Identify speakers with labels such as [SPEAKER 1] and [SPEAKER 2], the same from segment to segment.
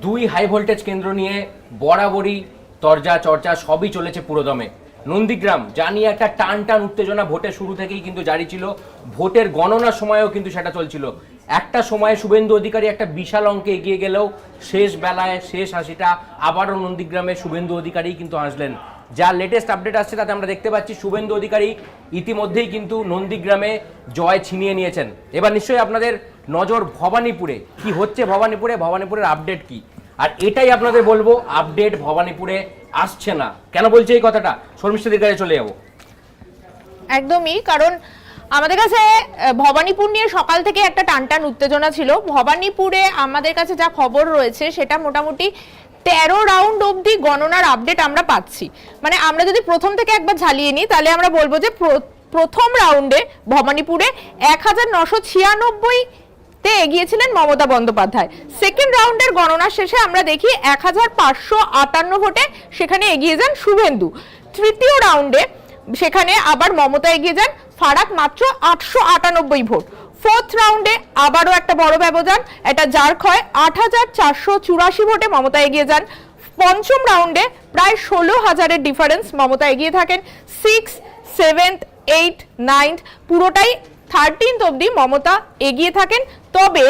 [SPEAKER 1] দুই high voltage কেন্দ্র নিয়ে বরাবরই তরজা চর্চা সবই চলেছে পুরোদমে। নন্দীগ্রাম যা নিয়ে একটা টান টান উত্তেজনা ভোটের শুরু থেকেই কিন্তু জারি ছিল, ভোটের গণনার সময়ও কিন্তু সেটা চলছিল। একটা সময়ে শুভেন্দু অধিকারী একটা বিশাল অঙ্কে এগিয়ে গেলেও শেষ বেলায় শেষ হাসিটা আবারও নন্দীগ্রামে শুভেন্দু অধিকারী কিন্তু হাসলেন। যা লেটেস্ট আপডেট আসছে তাতে আমরা দেখতে পাচ্ছি শুভেন্দু অধিকারী ইতিমধ্যেই কিন্তু নন্দীগ্রামে জয় ছিনিয়ে নিয়েছেন। এবার নিশ্চয়ই আপনাদের নজর ভবানীপুরে কি হচ্ছে, ভবানীপুরের আপডেট কি, আর এটাই আপনাদের বলবো, আপডেট ভবানীপুরে আসছে না। কেন বলছে এই কথাটা, শর্মিষ্ঠাদির কাছে চলে যাবো।
[SPEAKER 2] একদমই, কারণ আমাদের কাছে ভবানীপুর নিয়ে সকাল থেকে একটা টানটান উত্তেজনা ছিল। ভবানীপুরে আমাদের কাছে যা খবর রয়েছে সেটা মোটামুটি 13 রাউন্ড অবধি গণনার আপডেট আমরা পাচ্ছি। মানে আমরা যদি প্রথম থেকে একবার ঝালিয়ে নিই তাহলে আমরা বলবো যে প্রথম রাউন্ডে ভবানীপুরে 1996 তে এগিয়েছিলেন মমতা বন্দ্যোপাধ্যায়। সেকেন্ড রাউন্ডের গণনা শেষে আমরা দেখি 1558 ভোটে সেখানে এগিয়ে যান শুভেন্দু। তৃতীয় রাউন্ডে সেখানে আবার মমতা এগিয়ে যান, ফারাক মাত্র 898 ভোট। ফোর্থ রাউন্ডে আবারও একটা বড় ব্যবধান, এটা যার ক্ষয় 8484 ভোটে মমতা এগিয়ে যান। পঞ্চম রাউন্ডে প্রায় 16,000-এর ডিফারেন্স মমতা এগিয়ে থাকেন। 6, 7, 8, 9 পুরোটাই 13th অবধি মমতা এগিয়ে থাকেন। তবে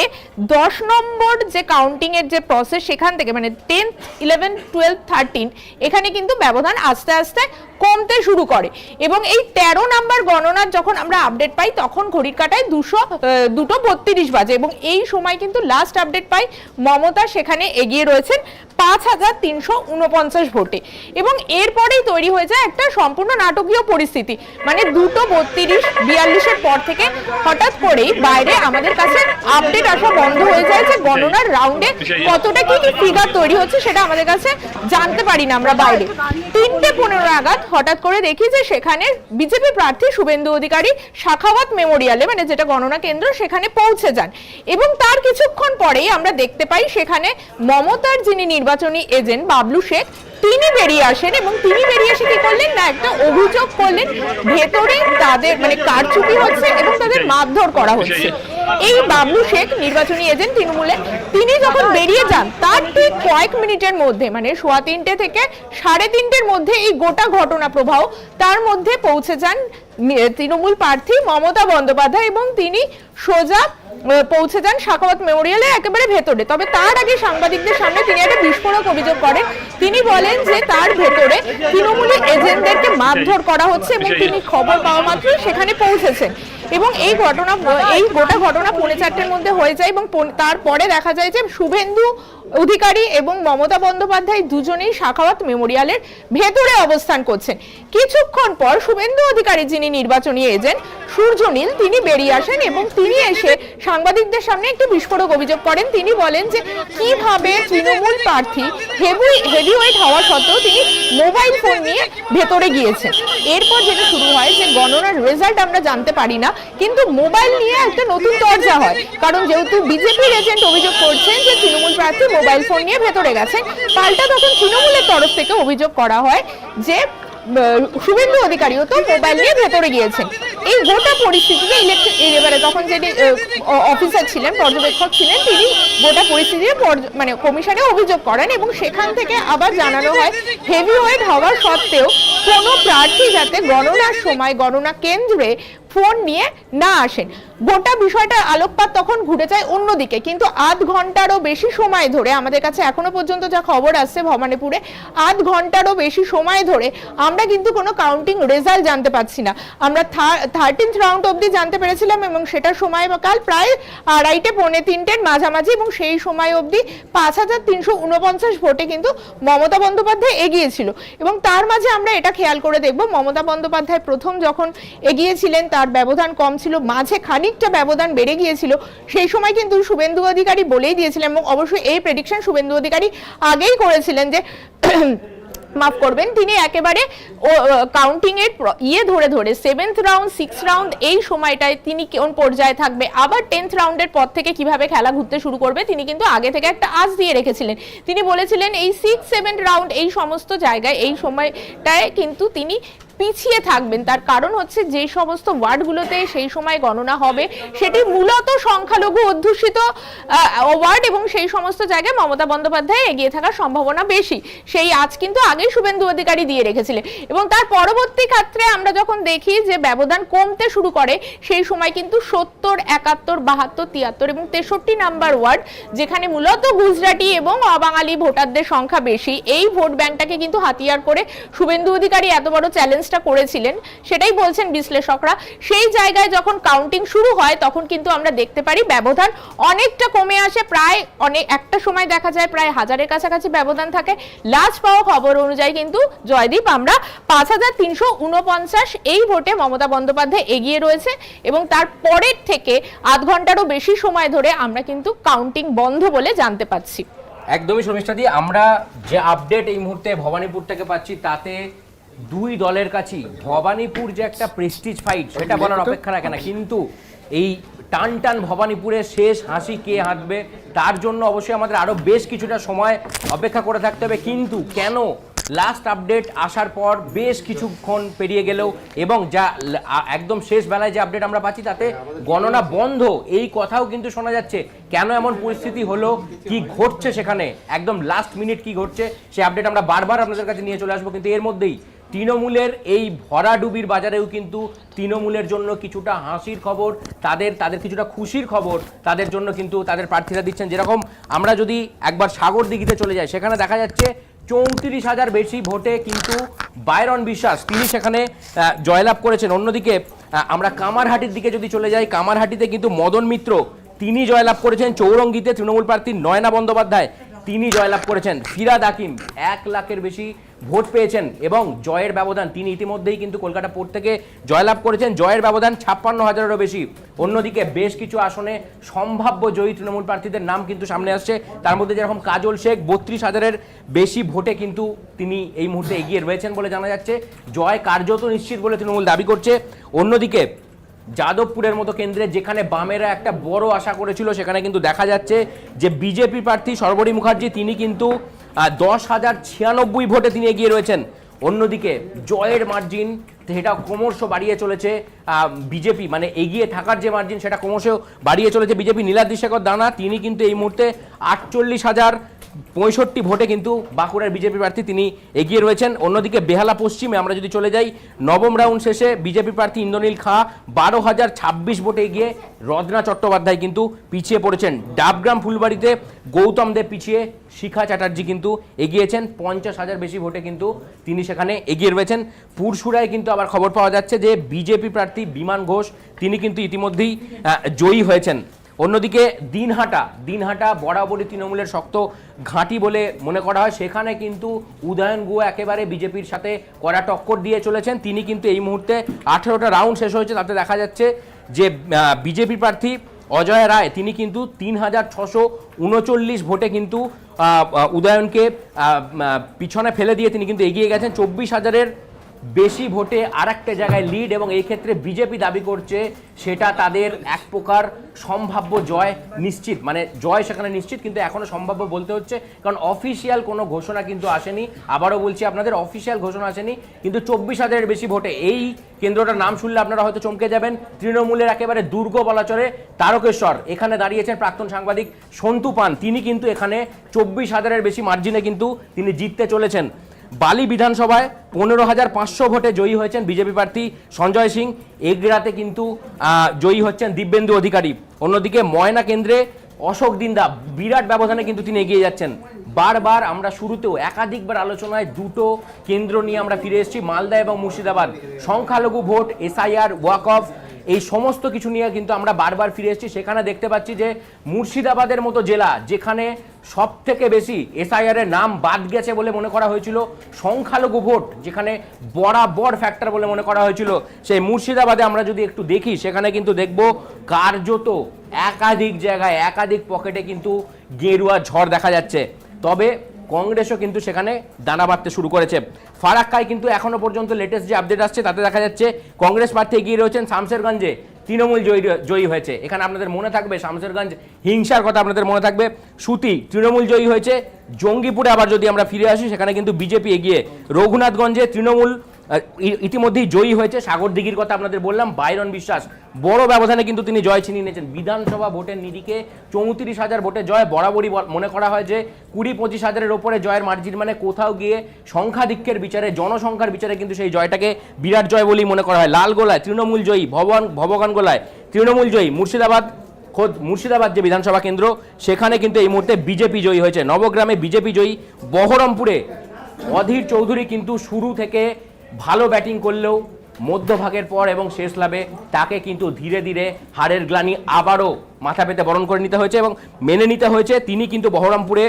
[SPEAKER 2] 10 নম্বর যে কাউন্টিং এর যে প্রসেস সেখান থেকে মানে 10th, 11, 12, 13 এখানে কিন্তু ব্যবধান আস্তে আস্তে কমতে শুরু করে এবং এই 13 নাম্বার গণনার যখন আমরা আপডেট পাই তখন ঘড়ির কাঁটায় 2:32 বাজে এবং এই সময় কিন্তু লাস্ট আপডেট পাই মমতা সেখানে এগিয়ে রয়েছেন 5349 ভোটে এবং এরপরেই তৈরি হয়ে যায় একটা সম্পূর্ণ নাটকীয় পরিস্থিতি। মানে 2:32-42 পর থেকে হঠাৎ করেই বাইরে আমাদের কাছে আপডেট আসা বন্ধ হয়ে যায় যে গণনার রাউন্ডে কতটা কি ফিগার তৈরি হচ্ছে সেটা আমাদের কাছে জানতে পারি না আমরা বাইরে। 3:15 নাগাদ হঠাৎ করে দেখি যে সেখানে বিজেপি প্রার্থী শুভেন্দু অধিকারী শাখাওয়াত মেমোরিয়ালে মানে যেটা গণনা কেন্দ্র সেখানে পৌঁছে যান এবং তার কিছুক্ষণ পরেই আমরা দেখতে পাই সেখানে মমতার যিনি নির্বাচনী এজেন্ট বাবলু শেখ তিনি বেরিয়ে আসেন এবং তিনি বেরিয়ে এসে কি করলেন না একটা অভিযোগ করলেন ভেতরে তাদের মানে কারচুপি হচ্ছে এবং তাদের মারধর করা হচ্ছে। এই বাবলু শেখ নির্বাচনী এজেন্ট তৃণমূলে তিনি যখন বেরিয়ে যান তার ঠিক কয়েক মিনিটের মধ্যে মানে 3:15 থেকে 3:30-এর মধ্যে এই গোটা ঘটনা প্রবাহ তার মধ্যে পৌঁছে যান তৃণমূল প্রার্থী মমতা বন্দ্যোপাধ্যায় এবং তিনি সোজা পৌঁছে যান শাখাওয়াত মেমোরিয়ালের একেবারে ভেতরে। তবে তার আগে সাংবাদিকদের সামনে তিনি একটা বিস্ফোরক অভিযোগ করেন। তিনি বলেন যে তার ভেতরে তৃণমূলী এজেন্টদেরকে মারধর করা হচ্ছে এবং তিনি খবর পাওয়া মাত্রই সেখানে পৌঁছেছেন এবং এই গোটা ঘটনা 4:30-এর মধ্যে হয়ে যায় এবং তারপরে দেখা যায় যে শুভেন্দু অধিকারী এবং মমতা বন্দ্যোপাধ্যায় দুজনেই শাখাওয়াত মেমোরিয়ালের ভেতরে অবস্থান করছেন। কিছুক্ষণ পর শুভেন্দু অধিকারী যিনি নির্বাচনী এজেন্ট সূর্যনীল তিনি বেরিয়ে আসেন এবং তিনি এসে সাংবাদিকদের সামনে একটি বিস্ফোরক অভিযোগ করেন। তিনি বলেন যে কিভাবে তৃণমূল প্রার্থী হেভিওয়েট হওয়া সত্ত্বেও তিনি মোবাইল ফোন নিয়ে ভেতরে গিয়েছেন। এরপর যেটা শুরু হয় যে গণনার রেজাল্ট আমরা জানতে পারি না কিন্তু মোবাইল নিয়ে একটা নতুন চর্চা হয়, কারণ যেহেতু বিজেপির এজেন্ট অভিযোগ করছেন যে তৃণমূল প্রার্থী মোবাইল ফোন নিয়ে ভেতরে গেছেন, পাল্টা তখন তৃণমূলের তরফ থেকে অভিযোগ করা হয় যে শুভেন্দু অধিকারীও তো মোবাইল নিয়ে ভেতরে গিয়েছেন। এই গোটা পরিস্থিতিতে এবারে তখন যিনি অফিসার ছিলেন পর্যবেক্ষক ছিলেন তিনি গোটা পরিস্থিতির মানে কমিশনে অভিযোগ করেন এবং সেখান থেকে আবার জানানো হয় হেভিওয়েট হওয়ার সত্ত্বেও কোনো প্রার্থী যাতে গণনার সময় গণনা কেন্দ্রে ফোন নিয়ে না আসেন। গোটা বিষয়টা আলোকপাত তখন ঘুরে যায় অন্যদিকে, কিন্তু আধ ঘন্টারও বেশি সময় ধরে আমাদের কাছে এখনো পর্যন্ত যা খবর আসছে ভবানীপুরে আধ ঘন্টারও বেশি সময় ধরে আমরা কিন্তু কোনো কাউন্টিং রেজাল্ট জানতে পাচ্ছি না। আমরা 13th রাউন্ড অবধি জানতে পেরেছিলাম এবং সেটার সময়কাল প্রায় 2:30-3:30-এর মাঝামাঝি এবং সেই সময় অবধি 5349 ভোটে কিন্তু মমতা বন্দ্যোপাধ্যায় এগিয়েছিল এবং তার মাঝে আমরা এটা খেয়াল করে দেখব মমতা বন্দ্যোপাধ্যায় প্রথম যখন এগিয়েছিলেন তার ব্যবধান কম ছিল, মাঝে খানিকটা ব্যবধান বেড়ে গিয়েছিল। সেই সময় কিন্তু শুভেন্দু অধিকারী বলেই দিয়েছিলেন এবং অবশ্যই এই প্রেডিকশন শুভেন্দু অধিকারী আগেই করেছিলেন যে মাফ করবেন তিনি একেবারে কাউন্টিং এর ধরে 7th রাউন্ড 6th রাউন্ড এই সময়টায় তিনি কোন পর্যায়ে থাকবে, আবার 10th রাউন্ডের পর থেকে কিভাবে খেলা ঘুরতে শুরু করবে তিনি কিন্তু আগে থেকে একটা আঁচ দিয়ে রেখেছিলেন। তিনি বলেছিলেন এই 6, 7 রাউন্ড এই সমস্ত জায়গায় এই সময়টায় কিন্তু তিনি পিছিয়ে থাকবেন। তার কারণ হচ্ছে যে সমস্ত ওয়ার্ডগুলোতে সেই সময় গণনা হবে সেটি মূলত সংখ্যালঘু অধ্যুষিত ওয়ার্ড, এবং সেই সমস্ত জায়গায় মমতা বন্দ্যোপাধ্যায় এগিয়ে থাকার সম্ভাবনা বেশি। সেই আজ কিন্তু আগেই শুভেন্দু অধিকারী দিয়ে রেখেছিলেন, এবং তার পরবর্তী ক্ষেত্রে আমরা যখন দেখি যে ব্যবধান কমতে শুরু করে সেই সময় কিন্তু 70, 71, 72, 73 এবং 63 নাম্বার ওয়ার্ড, যেখানে মূলত গুজরাটি এবং অবাঙালি ভোটারদের সংখ্যা বেশি, এই ভোট ব্যাংকটাকে কিন্তু হাতিয়ার করে শুভেন্দু অধিকারী এত বড় চ্যালেঞ্জটা করেছিলেন। সেটাই বলছেন বিশ্লেষকরা। সেই জায়গায় যখন কাউন্টিং শুরু হয় তখন কিন্তু আমরা দেখতে পারি ব্যবধান অনেকটা কমে আসে, প্রায় একটা সময় দেখা যায় প্রায় 1000-এর কাছাকাছি ব্যবধান থাকে। লাস্ট পাওয়া খবর অনুযায়ী কিন্তু জয়দীপ আমরা 5349 এই ভোটে মমতা বন্দ্যোপাধ্যায় এগিয়ে রয়েছে, এবং তার পরের থেকে আধ ঘন্টারও বেশি সময় ধরে আমরা কিন্তু কাউন্টিং বন্ধ বলে জানতে পাচ্ছি।
[SPEAKER 1] একদমই শর্মিষ্ঠাদি, আমরা যে আপডেট এই মুহূর্তে ভবানীপুর থেকে পাচ্ছি তাতে দুই দলের কাছেই ভবানীপুর যে একটা প্রেস্টিজ ফাইট সেটা বলার অপেক্ষা রাখে না, কিন্তু এই টান টান ভবানীপুরে শেষ হাসি কে হাঁটবে তার জন্য অবশ্যই আমাদের আরো বেশ কিছুটা সময় অপেক্ষা করে থাকতে হবে। কিন্তু কেন লাস্ট আপডেট আসার পর বেশ কিছুক্ষণ পেরিয়ে গেলেও এবং যা একদম শেষ বেলায় যে আপডেট আমরা পাচ্ছি তাতে গণনা বন্ধ, এই কথাও কিন্তু শোনা যাচ্ছে। কেন এমন পরিস্থিতি হলো, কি ঘটছে সেখানে, একদম লাস্ট মিনিট কি ঘটছে সেই আপডেট আমরা বারবার আপনাদের কাছে নিয়ে চলে আসবো। কিন্তু এর মধ্যেই তৃণমূলের এই ভরাডুবির বাজারেও কিন্তু তৃণমূলের জন্য কিছুটা হাসির খবর, তাদের কিছুটা খুশির খবর তাদের জন্য কিন্তু তাদের প্রার্থীরা দিচ্ছেন। যেরকম আমরা যদি একবার সাগরদিঘিতে চলে যাই, সেখানে দেখা যাচ্ছে 34,000 বেশি ভোটে কিন্তু বাইরন বিশ্বাস তিনি সেখানে জয়লাভ করেছেন। অন্যদিকে আমরা কামারহাটির দিকে যদি চলে যাই, কামারহাটিতে কিন্তু মদন মিত্র তিনি জয়লাভ করেছেন। চৌরঙ্গিতে তৃণমূল প্রার্থী নয়না বন্দ্যোপাধ্যায় তিনি জয়লাভ করেছেন। ফিরাদ হাকিম 1 লাখের বেশি ভোট পেয়েছেন এবং জয়ের ব্যবধান, তিনি ইতিমধ্যেই কিন্তু কলকাতা পোর্ট থেকে জয়লাভ করেছেন, জয়ের ব্যবধান 56,000-এরও বেশি। অন্যদিকে বেশ কিছু আসনে সম্ভাব্য জয়ী তৃণমূল প্রার্থীদের নাম কিন্তু সামনে আসছে। তার মধ্যে যেরকম কাজল শেখ 32,000-এর বেশি ভোটে কিন্তু তিনি এই মুহূর্তে এগিয়ে রয়েছেন বলে জানা যাচ্ছে। জয় কার্যত নিশ্চিত বলে তৃণমূল দাবি করছে। অন্যদিকে যাদবপুরের মতো কেন্দ্রে যেখানে বামেরা একটা বড় আশা করেছিল, সেখানে কিন্তু দেখা যাচ্ছে যে বিজেপি প্রার্থী সর্বরী মুখার্জি তিনি কিন্তু 10,096 ভোটে তিনি এগিয়ে রয়েছেন। অন্যদিকে জয়ের মার্জিন সেটা ক্রমশ বাড়িয়ে চলেছে বিজেপি, মানে এগিয়ে থাকার যে মার্জিন সেটা ক্রমশ বাড়িয়ে চলেছে বিজেপি। নীলাদ্রি শেখর দানা তিনি কিন্তু এই মুহূর্তে 48,065 ভোটে কিন্তু বাঁকুড়ার বিজেপি প্রার্থী তিনি এগিয়ে রয়েছেন। অন্যদিকে বেহালা পশ্চিমে আমরা যদি চলে যাই, নবম রাউন্ড শেষে বিজেপি প্রার্থী ইন্দ্রনীল খাঁ 12,026 ভোটে এগিয়ে, রত্না চট্টোপাধ্যায় কিন্তু পিছিয়ে পড়েছেন। ডাবগ্রাম ফুলবাড়িতে গৌতম দেব পিছিয়ে, শিখা চ্যাটার্জি কিন্তু এগিয়েছেন 50,000 বেশি ভোটে কিন্তু তিনি সেখানে এগিয়ে রয়েছেন। পুরসুরায় কিন্তু আবার খবর পাওয়া যাচ্ছে যে বিজেপি প্রার্থী বিমান ঘোষ তিনি কিন্তু ইতিমধ্যেই জয়ী হয়েছেন। অন্যদিকে দিনহাটা বরাবরই তৃণমূলের শক্ত ঘাঁটি বলে মনে করা হয়, সেখানে কিন্তু উদয়ন গুহ একেবারে বিজেপির সাথে কড়া টক্কর দিয়ে চলেছেন। তিনি কিন্তু এই মুহূর্তে 18টা রাউন্ড শেষ হয়েছে, তাতে দেখা যাচ্ছে যে বিজেপি প্রার্থী অজয় রায় তিনি কিন্তু 3,639 ভোটে কিন্তু উদয়নকে পিছনে ফেলে দিয়ে তিনি কিন্তু এগিয়ে গেছেন। 24,000-এর বেশি ভোটে আর একটা জায়গায় লিড, এবং এই ক্ষেত্রে বিজেপি দাবি করছে সেটা তাদের এক প্রকার সম্ভাব্য জয় নিশ্চিত, মানে জয় সেখানে নিশ্চিত, কিন্তু এখনো সম্ভাব্য বলতে হচ্ছে কারণ অফিসিয়াল কোনো ঘোষণা কিন্তু আসেনি। আবারও বলছি আপনাদের, অফিসিয়াল ঘোষণা আসেনি, কিন্তু 24,000-এর বেশি ভোটে এই কেন্দ্রটার নাম শুনলে আপনারা হয়তো চমকে যাবেন। তৃণমূলের একেবারে দুর্গ বলা চলে তারকেশ্বর, এখানে দাঁড়িয়েছেন প্রাক্তন সাংবাদিক সন্তু পান, তিনি কিন্তু এখানে 24,000-এর বেশি মার্জিনে কিন্তু তিনি জিততে চলেছেন। বালি বিধানসভায় 15,500 ভোটে জয়ী হয়েছেন বিজেপি প্রার্থী সঞ্জয় সিং, এগরাতে কিন্তু জয়ী হচ্ছেন দিব্যেন্দু অধিকারী। অন্যদিকে ময়না কেন্দ্রে অশোক দিন্দা বিরাট ব্যবধানে কিন্তু তিনি এগিয়ে যাচ্ছেন। বারবার আমরা শুরুতেও একাধিকবার আলোচনায় দুটো কেন্দ্র নিয়ে আমরা ফিরে এসেছি, মালদা এবং মুর্শিদাবাদ, সংখ্যালঘু ভোট, এসআইআর, ওয়াক অফ, এই সমস্ত কিছু নিয়ে কিন্তু আমরা বারবার ফিরে এসেছি। সেখানে দেখতে পাচ্ছি যে মুর্শিদাবাদের মতো জেলা, যেখানে সব থেকে বেশি এসআইআর এর নাম বাদ গেছে বলে মনে করা হয়েছিল, সংখ্যালঘু ভোট যেখানে বড় ফ্যাক্টর বলে মনে করা হয়েছিল, সেই মুর্শিদাবাদে আমরা যদি একটু দেখি, সেখানে কিন্তু দেখব কার্যত একাধিক জায়গায় একাধিক পকেটে কিন্তু গেরুয়া ঝড় দেখা যাচ্ছে। তবে কংগ্রেসও কিন্তু সেখানে দানা বাঁধতে শুরু করেছে। ফারাক্কায় কিন্তু এখনো পর্যন্ত লেটেস্ট যে আপডেট আসছে তাতে দেখা যাচ্ছে কংগ্রেস প্রার্থী এগিয়ে রয়েছেন। শামশেরগঞ্জে তৃণমূল জয়ী হয়েছে। এখানে আপনাদের মনে থাকবে শামশেরগঞ্জ হিংসার কথা আপনাদের মনে থাকবে, সুতি তৃণমূল জয়ী হয়েছে। জঙ্গিপুরে আবার যদি আমরা ফিরে আসি, সেখানে কিন্তু বিজেপি এগিয়ে। রঘুনাথগঞ্জে তৃণমূল ইতিমধ্যেই জয়ী হয়েছে। সাগরদিঘির কথা আপনাদের বললাম, বাইরন বিশ্বাস বড় ব্যবধানে কিন্তু তিনি জয় ছিনিয়ে নিয়েছেন। বিধানসভা ভোটের নিরিখে 34,000 ভোটে জয়, বরাবরই মনে করা হয় যে 20-25 হাজারের ওপরে জয়ের মার্জিন মানে কোথাও গিয়ে সংখ্যাধিক্যের বিচারে, জনসংখ্যার বিচারে কিন্তু সেই জয়টাকে বিরাট জয় বলেই মনে করা হয়। লালগোলায় তৃণমূল জয়ী, ভবগানগোলায় তৃণমূল জয়ী, মুর্শিদাবাদ যে বিধানসভা কেন্দ্র সেখানে কিন্তু এই মুহূর্তে বিজেপি জয়ী হয়েছে। নবগ্রামে বিজেপি জয়ী। বহরমপুরে অধীর চৌধুরী কিন্তু শুরু থেকে ভালো ব্যাটিং করলেও মধ্যভাগের পর এবং শেষ লাভে তাকে কিন্তু ধীরে ধীরে হারের গ্লানি আবারও মাথা পেতে বরণ করে নিতে হয়েছে এবং মেনে নিতে হয়েছে। তিনি কিন্তু বহরমপুরে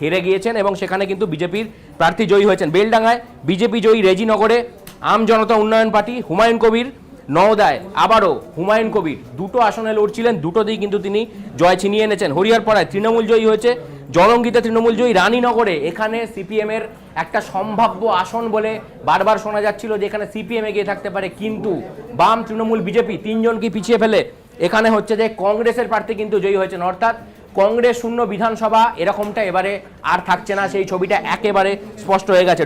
[SPEAKER 1] হেরে গিয়েছেন এবং সেখানে কিন্তু বিজেপির প্রার্থী জয়ী হয়েছেন। বেলডাঙ্গায় বিজেপি জয়ী রেজিনগরে আম জনতা উন্নয়ন পার্টি হুমায়ুন কবির। নওদায় আবারও হুমায়ুন কবির দুটো আসনে লড়ছিলেন, দুটোতেই কিন্তু তিনি জয় ছিনিয়ে এনেছেন। হরিহরপাড়ায় তৃণমূল জয়ী হয়েছে, জলঙ্গিতে তৃণমূল জয়ী। রানীনগরে এখানে সিপিএমের একটা সম্ভাব্য আসন বলে বারবার শোনা যাচ্ছিল যে এখানে সিপিএম এগিয়ে থাকতে পারে, কিন্তু বাম, তৃণমূল, বিজেপি তিনজনকে পিছিয়ে ফেলে এখানে হচ্ছে যে কংগ্রেসের প্রার্থী কিন্তু জয়ী হয়েছেন। অর্থাৎ কংগ্রেস শূন্য বিধানসভা এরকমটা এবারে আর থাকছে না, সেই ছবিটা একেবারে স্পষ্ট হয়ে গেছে।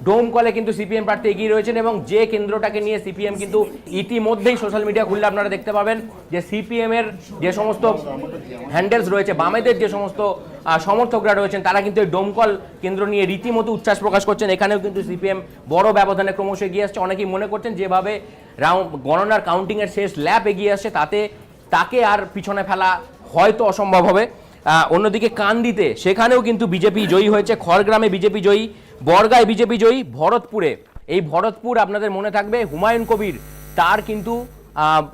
[SPEAKER 1] ডোমকলে কিন্তু সিপিএম প্রার্থী এগিয়ে রয়েছেন এবং যে কেন্দ্রটাকে নিয়ে সিপিএম কিন্তু ইতিমধ্যেই সোশ্যাল মিডিয়া খুললে আপনারা দেখতে পাবেন যে সিপিএম এর যে সমস্ত হ্যান্ডেলস রয়েছে, বামেদের যে সমস্ত সমর্থকরা রয়েছেন তারা কিন্তু এই ডোমকল কেন্দ্র নিয়ে রীতিমতো উচ্ছ্বাস প্রকাশ করছেন। এখানেও কিন্তু সিপিএম বড় ব্যবধানে ক্রমশ এগিয়ে আসছে। অনেকেই মনে করছেন যেভাবে গণনার কাউন্টিংয়ের শেষ ল্যাপ এগিয়ে আসছে তাতে তাকে আর পিছনে ফেলা হয়তো অসম্ভব হবে। অন্যদিকে কান্দিতে সেখানেও কিন্তু বিজেপি জয়ী হয়েছে। খড়গ্রামে বিজেপি জয়ী, বর্গায় বিজেপি জয়ী। ভরতপুরে, এই ভরতপুর আপনাদের মনে থাকবে হুমায়ুন কবির তার কিন্তু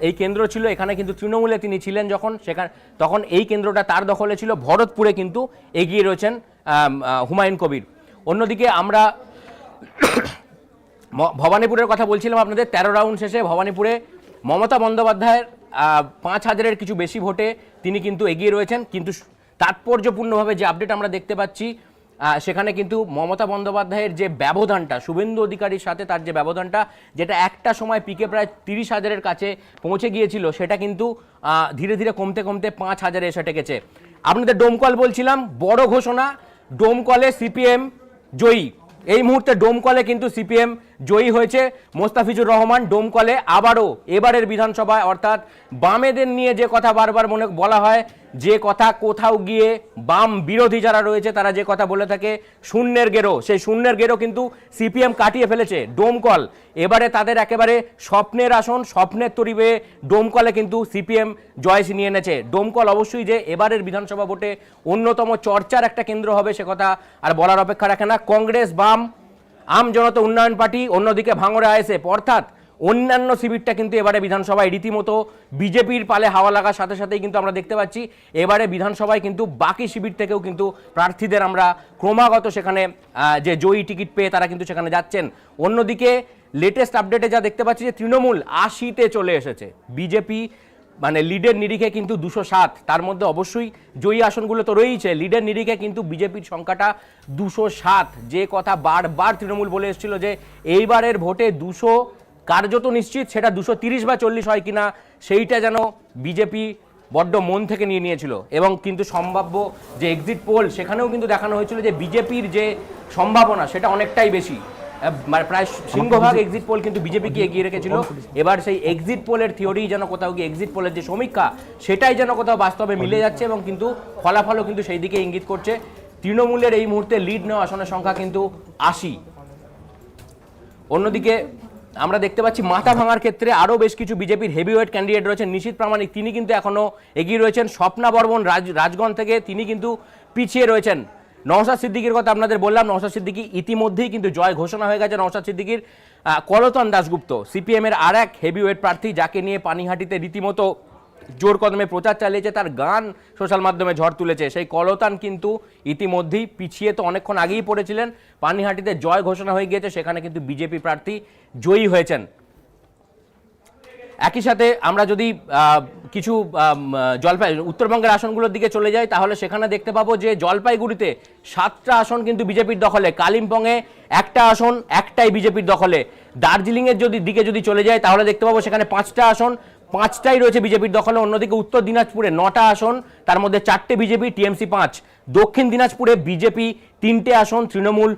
[SPEAKER 1] এই কেন্দ্র ছিল, এখানে কিন্তু তৃণমূলে তিনি ছিলেন যখন, তখন এই কেন্দ্রটা তার দখলে ছিল। ভরতপুরে কিন্তু এগিয়ে রয়েছেন হুমায়ুন কবির। অন্যদিকে আমরা ভবানীপুরের কথা বলছিলাম আপনাদের। 13 রাউন্ড শেষে ভবানীপুরে মমতা বন্দ্যোপাধ্যায়ের 5,000-এর কিছু বেশি ভোটে তিনি কিন্তু এগিয়ে রয়েছেন। কিন্তু তাৎপর্যপূর্ণভাবে যে আপডেট আমরা দেখতে পাচ্ছি সেখানে কিন্তু মমতা বন্দ্যোপাধ্যায়ের যে ব্যবধানটা শুভেন্দু অধিকারীর সাথে, তার যে ব্যবধানটা যেটা একটা সময় পিকে প্রায় 30,000-এর কাছে পৌঁছে গিয়েছিল, সেটা কিন্তু ধীরে ধীরে কমতে কমতে 5,000-এ এসে ঠেকেছে। আপনাদের ডোমকল বলছিলাম, বড় ঘোষণা, ডোমকলে সিপিএম জয়ী। এই মুহূর্তে ডোমকলে কিন্তু সিপিএম জয়ী হয়েছে। মোস্তাফিজুর রহমান ডোমকলে আবারও এবারের বিধানসভায়, অর্থাৎ বামেদের নিয়ে যে কথা বারবার মনে বলা হয়, যে কথা কোথাও গিয়ে বাম বিরোধী যারা রয়েছে তারা যে কথা বলে থাকে শূন্যের গেরো, সেই শূন্যের গেরো কিন্তু সিপিএম কাটিয়ে ফেলেছে। ডোমকল এবারে তাদের একেবারে স্বপ্নের আসন, স্বপ্নের তরিবে ডোমকলে কিন্তু সিপিএম জয় ছিনিয়ে এনেছে। ডোমকল অবশ্যই যে এবারের বিধানসভা ভোটে অন্যতম চর্চার একটা কেন্দ্র হবে সে কথা আর বলার অপেক্ষা রাখে না। কংগ্রেস, বাম, আম জনতা উন্নয়ন পার্টি, অন্যদিকে ভাঙড়ে আইএসএফ, অর্থাৎ অন্যান্য শিবিরটা কিন্তু এবারে বিধানসভায় রীতিমতো বিজেপির পালে হাওয়া লাগার সাথে সাথেই কিন্তু আমরা দেখতে পাচ্ছি এবারে বিধানসভায় কিন্তু বাকি শিবির থেকেও কিন্তু প্রার্থীদের আমরা ক্রমাগত সেখানে যে জয়ী টিকিট পেয়ে তারা কিন্তু সেখানে যাচ্ছেন। অন্যদিকে লেটেস্ট আপডেটে যা দেখতে পাচ্ছি যে তৃণমূল 80-তে চলে এসেছে, বিজেপি মানে লিডের নিরিখে কিন্তু 207, তার মধ্যে অবশ্যই জয়ী আসনগুলো তো রয়েছে, লিডের নিরিখে কিন্তু বিজেপির সংখ্যাটা 207। যে কথা বারবার তৃণমূল বলে এসেছিল যে এইবারের ভোটে 200 কার্যত নিশ্চিত, সেটা 230 বা 40 হয় কিনা সেইটা যেন বিজেপি বড্ড মন থেকে নিয়ে নিয়েছিল। এবং কিন্তু সম্ভাব্য যে এক্সিট পোল সেখানেও কিন্তু দেখানো হয়েছিল যে বিজেপির যে সম্ভাবনা সেটা অনেকটাই বেশি, প্রায় সিংহভাগ এক্সিট পোল কিন্তু বিজেপিকে এগিয়ে রেখেছিল। এবার সেই এক্সিট পোলের থিওরি যেন কোথাও গিয়ে, এক্সিট পোলের যে সমীক্ষা সেটাই যেন কোথাও বাস্তবে মিলে যাচ্ছে এবং কিন্তু ফলাফলও কিন্তু সেই দিকে ইঙ্গিত করছে। তৃণমূলের এই মুহূর্তে লিড নেওয়া আসনের সংখ্যা কিন্তু 80। অন্যদিকে আমরা দেখতে পাচ্ছি মাথা ভাঙার ক্ষেত্রে আরও বেশ কিছু বিজেপির হেভিওয়েট ক্যান্ডিডেট রয়েছেন। নিশীথ প্রামাণিক তিনি কিন্তু এখনও এগিয়ে রয়েছেন। স্বপ্না বর্মন রাজগঞ্জ থেকে তিনি কিন্তু পিছিয়ে রয়েছেন। নওশাদ সিদ্দিকীর কথা আপনাদের বললাম, নওশাদ সিদ্দিকী ইতিমধ্যেই কিন্তু জয় ঘোষণা হয়ে গেছে নওশাদ সিদ্দিকীর। কলতন দাশগুপ্ত সিপিএমের আর এক হেভিওয়েট প্রার্থী, যাকে নিয়ে পানিহাটিতে রীতিমতো জোর কদমে প্রচার চালিয়েছে, তার গান সোশ্যাল মাধ্যমে ঝড় তুলেছে। সেই কলতান কিন্তু ইতিমধ্যেই পিছিয়ে তো অনেকক্ষণ আগেই পড়েছিলেন, পানিহাটিতে জয় ঘোষণা হয়ে গিয়েছে, সেখানে কিন্তু বিজেপি প্রার্থী জয়ী হয়েছেন। একই সাথে আমরা যদি কিছু উত্তরবঙ্গের আসনগুলোর দিকে চলে যাই তাহলে সেখানে দেখতে পাবো যে জলপাইগুড়িতে 7টা আসন কিন্তু বিজেপির দখলে, কালিম্পংয়ে 1টা আসন একটাই বিজেপির দখলে, দার্জিলিংয়ের দিকে যদি চলে যায় তাহলে দেখতে পাবো সেখানে 5টা আসন 5টাই রয়েছে বিজেপির দখলে। অন্যদিকে উত্তর দিনাজপুরে 9টা আসন, তার মধ্যে 4টে বিজেপি, টিএমসি 5। দক্ষিণ দিনাজপুরে বিজেপি 3টে আসন, তৃণমূল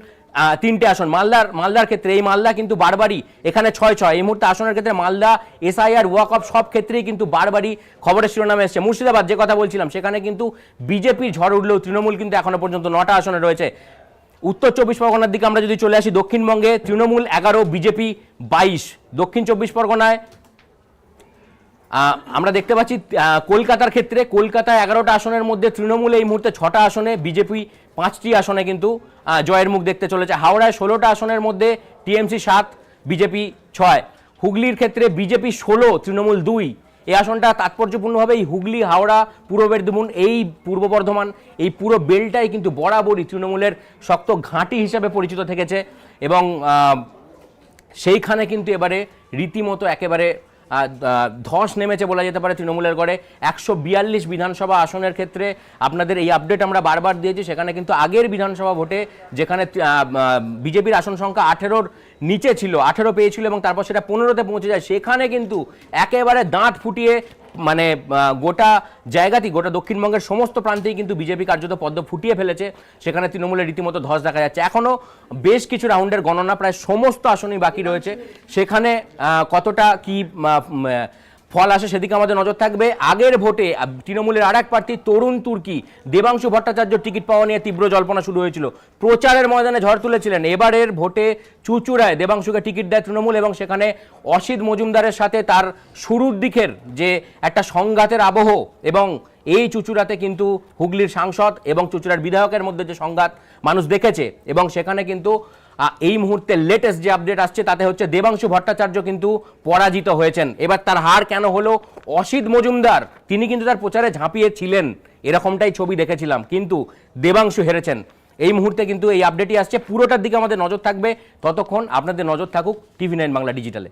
[SPEAKER 1] 3টে আসন। মালদার ক্ষেত্রে এই মালদা কিন্তু বারবারই এখানে 6-6, এই মুহূর্তে আসনের ক্ষেত্রে মালদা এসআইআর ওয়াক অফ সব ক্ষেত্রেই কিন্তু বারবারই খবরের শিরোনামে এসছে। মুর্শিদাবাদ যে কথা বলছিলাম সেখানে কিন্তু বিজেপির ঝড় উঠলেও তৃণমূল কিন্তু এখনো পর্যন্ত 9টা আসনে রয়েছে। উত্তর 24 পরগনার দিকে আমরা যদি চলে আসি, দক্ষিণবঙ্গে তৃণমূল 11, বিজেপি 22। দক্ষিণ 24 পরগনায় আমরা দেখতে পাচ্ছি কলকাতার ক্ষেত্রে কলকাতায় 11টা আসনের মধ্যে তৃণমূল এই মুহূর্তে 6টা আসনে, বিজেপি 5টি আসনে কিন্তু জয়ের মুখ দেখতে চলেছে। হাওড়ায় 16টা আসনের মধ্যে টিএমসি 7, বিজেপি 6। হুগলির ক্ষেত্রে বিজেপি 16, তৃণমূল 2। এই আসনটা তাৎপর্যপূর্ণভাবে এই হুগলি, হাওড়া, পূর্ব বর্ধমান, এই পূর্ব বর্ধমান, এই পুরো বেলটাই কিন্তু বরাবরই তৃণমূলের শক্ত ঘাঁটি হিসেবে পরিচিত থেকেছে এবং সেইখানে কিন্তু এবারে রীতিমতো একেবারে ধস নেমেছে বলা যেতে পারে তৃণমূলের গড়ে। 142 বিধানসভা আসনের ক্ষেত্রে আপনাদের এই আপডেট আমরা বারবার দিয়েছি। সেখানে কিন্তু আগের বিধানসভা ভোটে যেখানে বিজেপির আসন সংখ্যা 18-র নিচে ছিল, 18 পেয়েছিল এবং তারপর সেটা 15-তে পৌঁছে যায়, সেখানে কিন্তু একেবারে দাঁত ফুটিয়ে মানে গোটা জায়গাতেই, গোটা দক্ষিণবঙ্গের সমস্ত প্রান্তেই কিন্তু বিজেপি কার্যত পদ্ম ফুটিয়ে ফেলেছে। সেখানে তৃণমূলের রীতিমতো ধস দেখা যাচ্ছে। এখনও বেশ কিছু রাউন্ডের গণনা, প্রায় সমস্ত আসনই বাকি রয়েছে। সেখানে কতটা কি ফল আসে সেদিকে আমাদের নজর থাকবে। আগের ভোটে তৃণমূলের আরেক প্রার্থী তরুণ তুর্কি দেবাংশু ভট্টাচার্য টিকিট পাওয়া নিয়ে তীব্র জল্পনা শুরু হয়েছিল, প্রচারের ময়দানে ঝড় তুলেছিলেন। এবারের ভোটে চুঁচুড়ায় দেবাংশুকে টিকিট দেয় তৃণমূল এবং সেখানে অসিত মজুমদারের সাথে তার শুরুর দিকের যে একটা সংঘাতের আবহ, এবং এই চুঁচুড়াতে কিন্তু হুগলির সাংসদ এবং চুঁচুড়ার বিধায়কের মধ্যে যে সংঘাত মানুষ দেখেছে, এবং সেখানে কিন্তু এই মুহূর্তে লেটেস্ট যে আপডেট আসছে তাতে হচ্ছে দেবাংশু ভট্টাচার্য কিন্তু পরাজিত হয়েছেন। এবার তার হার কেন হলো? অসিত মজুমদার তিনি কিন্তু তার প্রচারে ঝাঁপিয়েছিলেন, এরকমটাই ছবি দেখেছিলাম, কিন্তু দেবাংশু হেরেছেন। এই মুহূর্তে কিন্তু এই আপডেটই আসছে, পুরোটার দিকে আমাদের নজর থাকবে। ততক্ষণ আপনাদের নজর থাকুক TV9 বাংলা ডিজিটালে।